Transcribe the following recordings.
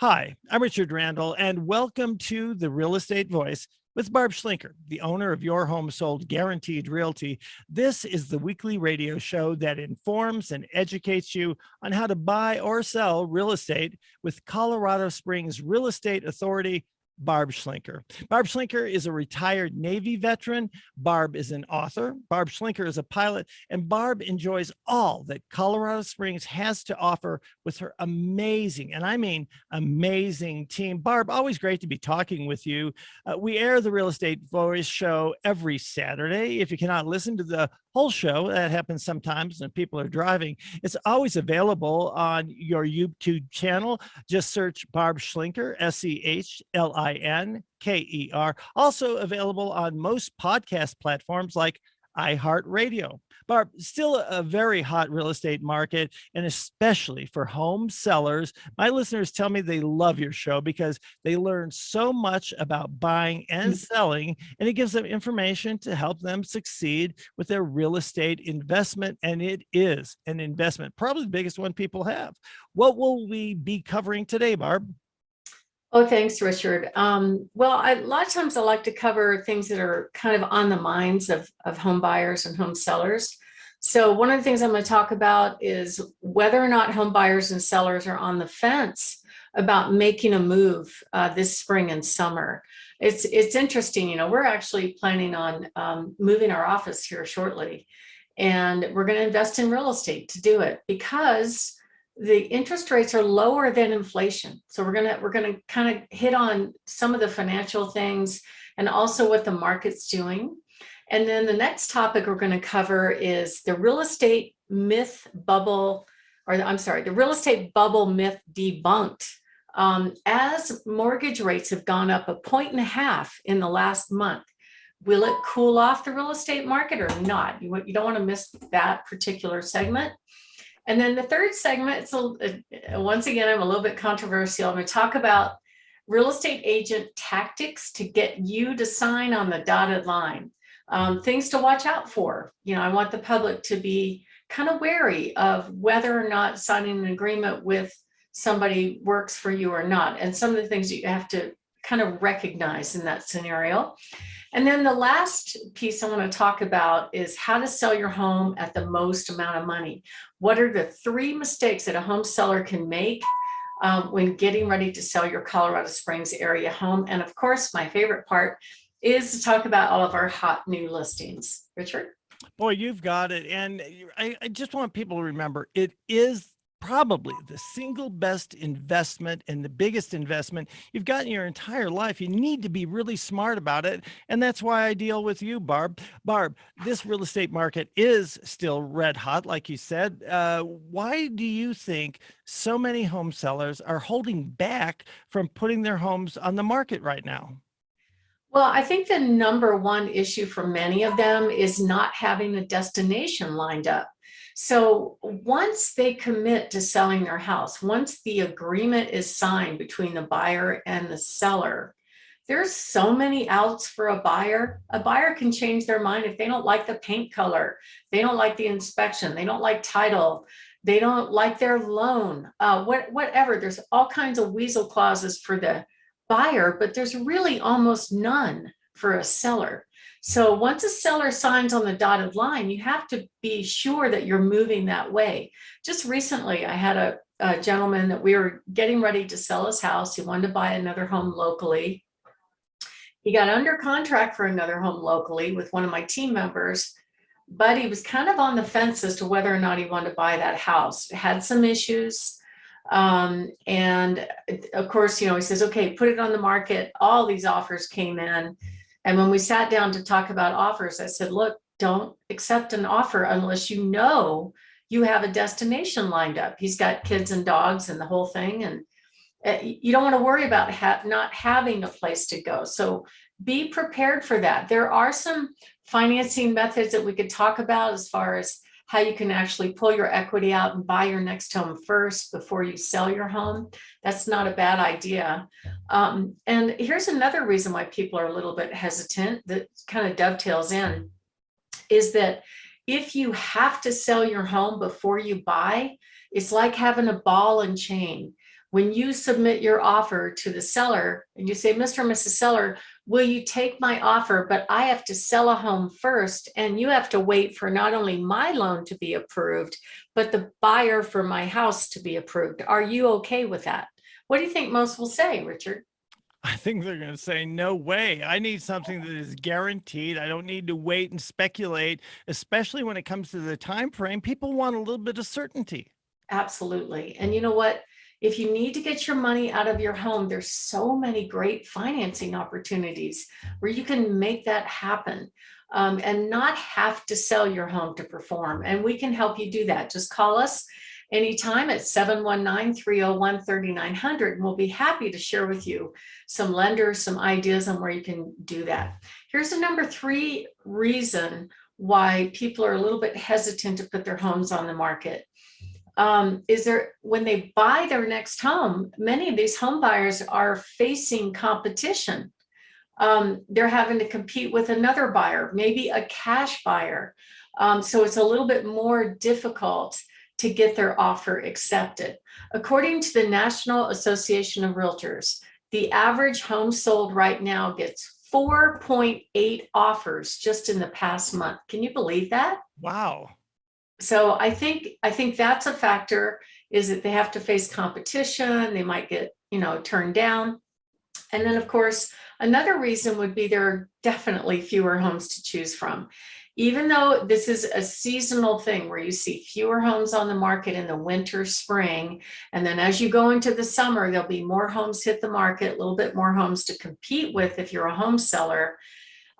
Hi, I'm Richard Randall, and welcome to The Real Estate Voice with Barb Schlinker, the owner of Your Home Sold Guaranteed Realty. This is the weekly radio show that informs and educates you on how to buy or sell real estate with Colorado Springs Real Estate Authority. Barb Schlinker. Barb Schlinker is a retired Navy veteran. Barb is an author. Barb Schlinker is a pilot, and Barb enjoys all that Colorado Springs has to offer with her amazing, and I mean amazing team. Barb, always great to be talking with you. We air the Real Estate Voice show every Saturday. If you cannot listen to the whole show, that happens sometimes when people are driving, it's always available on your YouTube channel. Just search Barb Schlinker, Schlinker. Also available on most podcast platforms like iHeart Radio. Barb, still a very hot real estate market, and especially for home sellers. My listeners tell me they love your show because they learn so much about buying and selling, and it gives them information to help them succeed with their real estate investment. And it is an investment, probably the biggest one people have. What will we be covering today, Barb? Oh, thanks, Richard. A lot of times I like to cover things that are kind of on the minds of home buyers and home sellers. So one of the things I'm going to talk about is whether or not home buyers and sellers are on the fence about making a move this spring and summer. It's interesting, we're actually planning on moving our office here shortly, and we're going to invest in real estate to do it because the interest rates are lower than inflation. So we're gonna kind of hit on some of the financial things and also what the market's doing. And then the next topic we're going to cover is the real estate myth bubble, the real estate bubble myth debunked. As mortgage rates have gone up 1.5 points in the last month, will it cool off the real estate market or not? You don't want to miss that particular segment. And then the third segment, once again, I'm a little bit controversial. I'm going to talk about real estate agent tactics to get you to sign on the dotted line. Things to watch out for. I want the public to be kind of wary of whether or not signing an agreement with somebody works for you or not, and some of the things that you have to kind of recognize in that scenario. And then the last piece I want to talk about is how to sell your home at the most amount of money. What are the 3 mistakes that a home seller can make when getting ready to sell your Colorado Springs area home? And of course, my favorite part is to talk about all of our hot new listings. Richard? Boy, you've got it. And I just want people to remember, it is probably the single best investment and the biggest investment you've got in your entire life. You need to be really smart about it. And that's why I deal with you, Barb. Barb, this real estate market is still red hot, like you said. Why do you think so many home sellers are holding back from putting their homes on the market right now? Well, I think the number one issue for many of them is not having a destination lined up. So once they commit to selling their house, once the agreement is signed between the buyer and the seller, there's so many outs for a buyer. A buyer can change their mind if they don't like the paint color, they don't like the inspection, they don't like title, they don't like their loan, whatever. There's all kinds of weasel clauses for the buyer, but there's really almost none for a seller. So once a seller signs on the dotted line, you have to be sure that you're moving that way. Just recently, I had a gentleman that we were getting ready to sell his house. He wanted to buy another home locally. He got under contract for another home locally with one of my team members, but he was kind of on the fence as to whether or not he wanted to buy that house. Had some issues. And of course, he says, okay, put it on the market. All these offers came in. And when we sat down to talk about offers, I said, look, don't accept an offer unless you know you have a destination lined up. He's got kids and dogs and the whole thing. And you don't want to worry about not having a place to go. So be prepared for that. There are some financing methods that we could talk about as far as how you can actually pull your equity out and buy your next home first before you sell your home. That's not a bad idea. And here's another reason why people are a little bit hesitant that kind of dovetails in, is that if you have to sell your home before you buy, it's like having a ball and chain. when you submit your offer to the seller and you say, Mr. and Mrs. Seller, will you take my offer? But I have to sell a home first, and you have to wait for not only my loan to be approved, but the buyer for my house to be approved. Are you okay with that? What do you think most will say, Richard? I think they're going to say, no way. I need something that is guaranteed. I don't need to wait and speculate, especially when it comes to the time frame. People want a little bit of certainty. Absolutely. And you know what? If you need to get your money out of your home, there's so many great financing opportunities where you can make that happen, and not have to sell your home to perform. And we can help you do that. Just call us anytime at 719-301-3900, and we'll be happy to share with you some lenders, some ideas on where you can do that. Here's the number 3 reason why people are a little bit hesitant to put their homes on the market. When they buy their next home, many of these home buyers are facing competition. They're having to compete with another buyer, maybe a cash buyer. So it's a little bit more difficult to get their offer accepted. According to the National Association of Realtors, the average home sold right now gets 4.8 offers just in the past month. Can you believe that? Wow. So I think that's a factor, is that they have to face competition. They might get, turned down. And then, of course, another reason would be there are definitely fewer homes to choose from. Even though this is a seasonal thing where you see fewer homes on the market in the winter, spring, and then as you go into the summer, there'll be more homes hit the market, a little bit more homes to compete with if you're a home seller.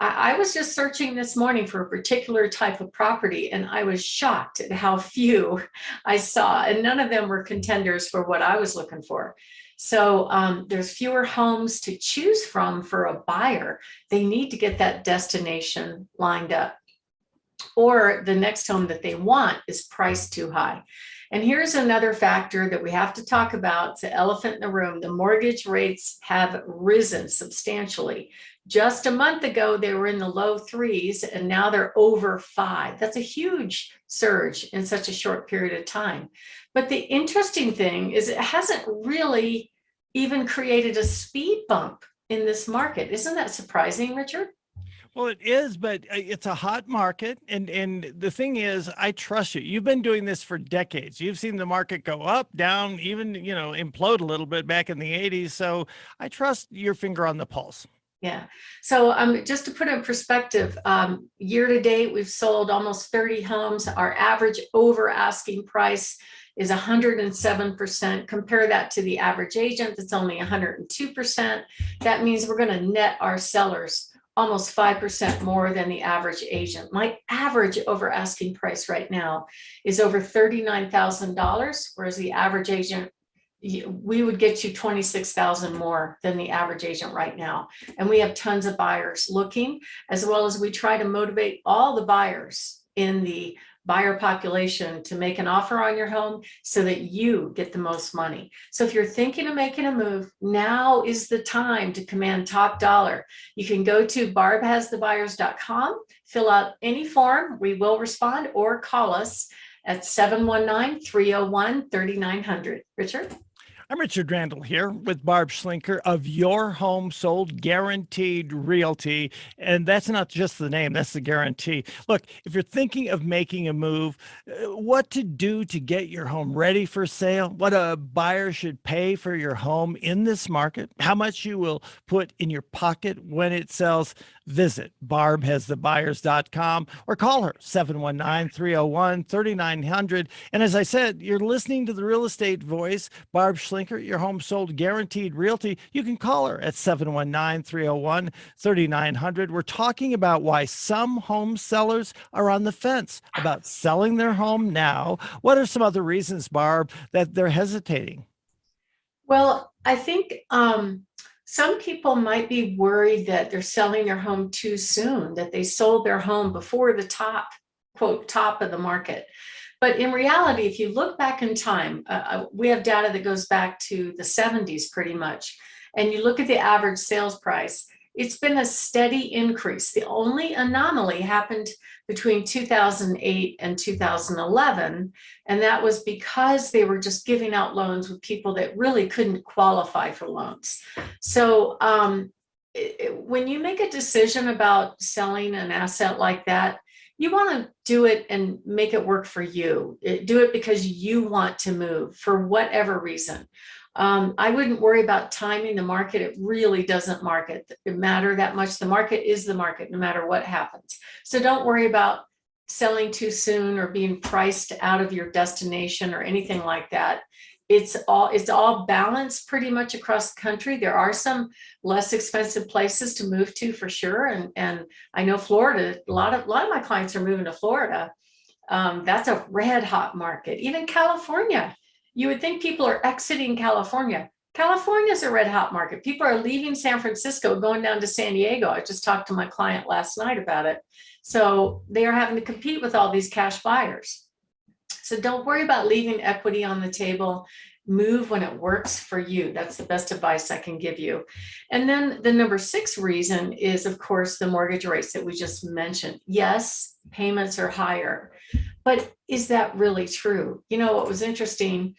I was just searching this morning for a particular type of property, and I was shocked at how few I saw, and none of them were contenders for what I was looking for. So there's fewer homes to choose from for a buyer. They need to get that destination lined up, or the next home that they want is priced too high. And here's another factor that we have to talk about. It's the elephant in the room. The mortgage rates have risen substantially. Just a month ago, they were in the low 3s, and now they're over 5. That's a huge surge in such a short period of time. But the interesting thing is it hasn't really even created a speed bump in this market. Isn't that surprising, Richard? Well, it is, but it's a hot market. And the thing is, I trust you. You've been doing this for decades. You've seen the market go up, down, even, implode a little bit back in the 80s. So I trust your finger on the pulse. Yeah. So just to put in perspective, year to date, we've sold almost 30 homes. Our average over asking price is 107%. Compare that to the average agent that's only 102%. That means we're going to net our sellers almost 5% more than the average agent. My average over asking price right now is over $39,000, whereas the average agent, we would get you 26,000 more than the average agent right now. And we have tons of buyers looking, as well as we try to motivate all the buyers in the buyer population to make an offer on your home so that you get the most money. So if you're thinking of making a move, now is the time to command top dollar. You can go to barbhasthebuyers.com, fill out any form, we will respond, or call us at 719-301-3900. Richard? I'm Richard Randall here with Barb Schlinker of Your Home Sold Guaranteed Realty. And that's not just the name, that's the guarantee. Look, if you're thinking of making a move, what to do to get your home ready for sale, what a buyer should pay for your home in this market, how much you will put in your pocket when it sells, visit barbhasthebuyers.com or call her 719-301-3900. And as I said, you're listening to the real estate voice, Barb Schlinker, Your Home Sold Guaranteed Realty. You can call her at 719-301-3900. We're talking about why some home sellers are on the fence about selling their home now. What are some other reasons, Barb, that they're hesitating? Well, I think some people might be worried that they're selling their home too soon, that they sold their home before the top, quote, top of the market. But in reality, if you look back in time, we have data that goes back to the 70s pretty much, and you look at the average sales price, it's been a steady increase. The only anomaly happened between 2008 and 2011, and that was because they were just giving out loans with people that really couldn't qualify for loans. So when you make a decision about selling an asset like that, you want to do it and make it work for you. Do it because you want to move for whatever reason. I wouldn't worry about timing the market. It really doesn't matter that much. The market is the market, no matter what happens. So don't worry about selling too soon or being priced out of your destination or anything like that. It's all balanced pretty much across the country. There are some less expensive places to move to for sure. And I know Florida, a lot of my clients are moving to Florida. That's a red hot market. Even California, you would think people are exiting California. California is a red hot market. People are leaving San Francisco, going down to San Diego. I just talked to my client last night about it. So they are having to compete with all these cash buyers. So don't worry about leaving equity on the table. Move when it works for you. That's the best advice I can give you. And then the number 6 reason is, of course, the mortgage rates that we just mentioned. Yes, payments are higher, but is that really true? You know, what was interesting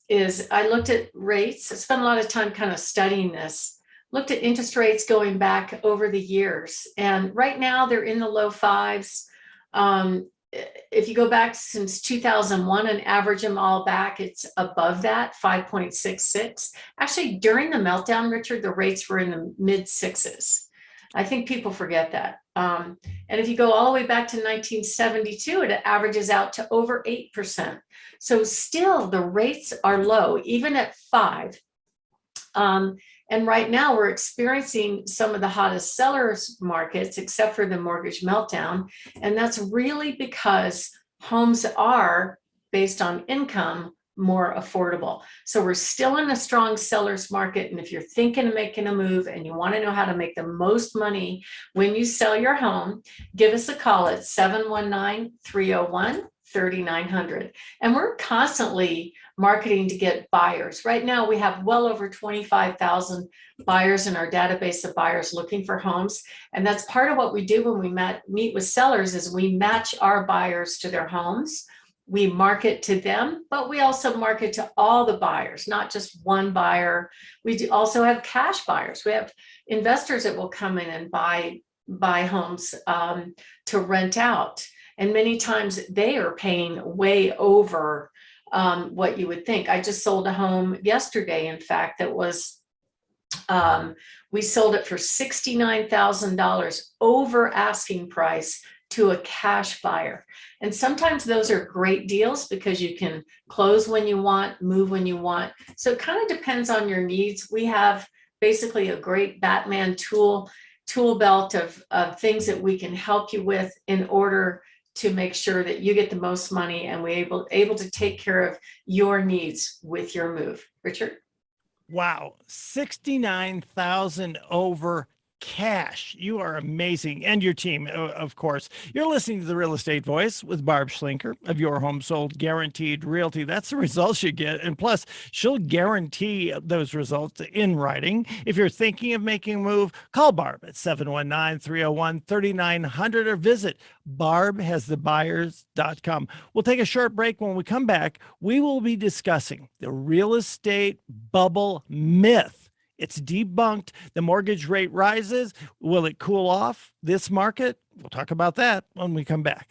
is I looked at rates. I spent a lot of time kind of studying this, looked at interest rates going back over the years. And right now they're in the low 5s. If you go back since 2001 and average them all back, it's above that, 5.66. Actually, during the meltdown, Richard, the rates were in the mid 6s. I think people forget that. And if you go all the way back to 1972, it averages out to over 8%. So still the rates are low, even at 5. And right now we're experiencing some of the hottest sellers markets, except for the mortgage meltdown. And that's really because homes are, based on income, more affordable. So we're still in a strong seller's market. And if you're thinking of making a move and you want to know how to make the most money when you sell your home, give us a call at 719-301-3900. And we're constantly marketing to get buyers. Right now, we have well over 25,000 buyers in our database of buyers looking for homes. And that's part of what we do when we meet with sellers is we match our buyers to their homes. We market to them, but we also market to all the buyers, not just one buyer. We also have cash buyers. We have investors that will come in and buy homes to rent out. And many times they are paying way over what you would think. I just sold a home yesterday, in fact, that was, we sold it for $69,000 over asking price to a cash buyer. And sometimes those are great deals because you can close when you want, move when you want. So it kind of depends on your needs. We have basically a great Batman tool belt of things that we can help you with in order to make sure that you get the most money and we're able to take care of your needs with your move. Richard? Wow, 69,000 over cash. You are amazing. And your team, of course. You're listening to The Real Estate Voice with Barb Schlinker of Your Home Sold Guaranteed Realty. That's the results you get. And plus, she'll guarantee those results in writing. If you're thinking of making a move, call Barb at 719-301-3900 or visit barbhasthebuyers.com. We'll take a short break. When we come back, we will be discussing the real estate bubble myth. It's debunked. The mortgage rate rises. Will it cool off this market? We'll talk about that when we come back.